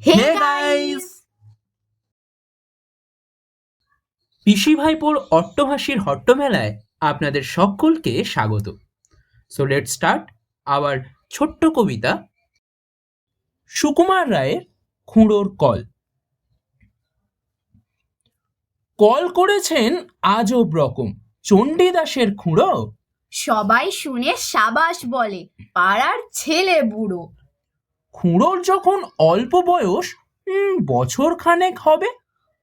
Hey guys, পিসি ভাইপোর অট্টহাসির হট্টমেলায় আপনাদের সকলকে স্বাগত। সো লেটস স্টার্ট আওয়ার ছোট্ট কবিতা সুকুমার রায়ের খুঁড়োর কল। কল করেছেন আজব রকম চণ্ডীদাসের খুঁড়ো। সবাই শুনে সাবাস বলে, পাড়ার ছেলে বুড়ো। খুঁড়োর যখন অল্প বয়স, বছর খানেক হবে,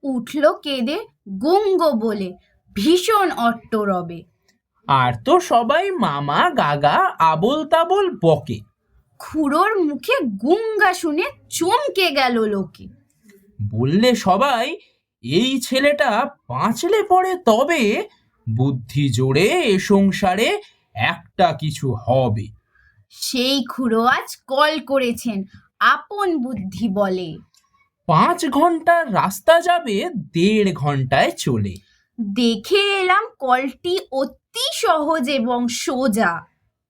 উঠল কেঁদে গুঙ্গ বলে, ভীষণ অট্ট রবে। আর তো সবাই মামা গাগা আবোল তাবোল বকে। খুড়োর মুখে গুঙ্গা শুনে চমকে গেল লোকে। বললে সবাই, এই ছেলেটা বাঁচলে পরে তবে বুদ্ধি জোরে এ সংসারে একটা কিছু হবে। সেই খুড়ো আজ কল করেছেন আপন বুদ্ধি বলে। 5 ঘন্টার রাস্তা যাবে 1.5 ঘন্টায় চলে। দেখে এলাম কলটি অতি সহজ এবং সোজা।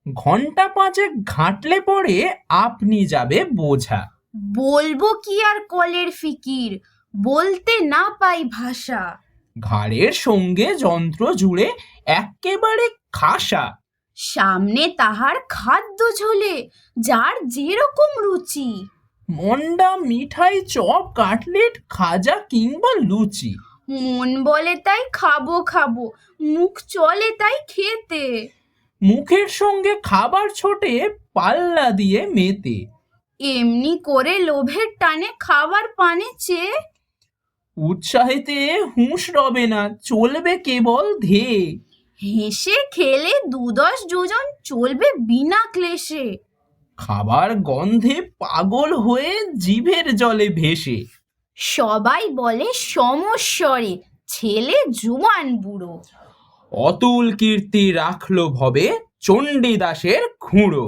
ঘন্টা 5 ঘাঁটলে পরে আপনি যাবে বোঝা। বলবো কি আর কলের ফিকির, বলতে না পাই ভাষা। ঘাড়ের সঙ্গে যন্ত্র জুড়ে একেবারে খাসা। সামনে তাহার খাদ্য ঝোলে, যার যেরকম রুচি। মন্ডা, মিঠাই, চপ, কাটলেট, খাজা কিংবা লুচি। মন বলে তাই খাবো খাবো, মুখ চলে তাই খেতে। মুখের সঙ্গে খাবার ছোটে পাল্লা দিয়ে মেতে। এমনি করে লোভের টানে খাবার পানে চেয়ে উৎসাহেতে হুঁশ রবে না, চলবে কেবল ধেয়ে। হেসে খেলে 2-10 যোজন চলবে বিনা ক্লেশে। খাবার গন্ধে পাগল হয়ে জিভের জলে ভেসে। সবাই বলে সমস্বরে, ছেলে জুয়ান বুড়ো। অতুল কীর্তি রাখলো ভবে চণ্ডীদাসের খুঁড়ো।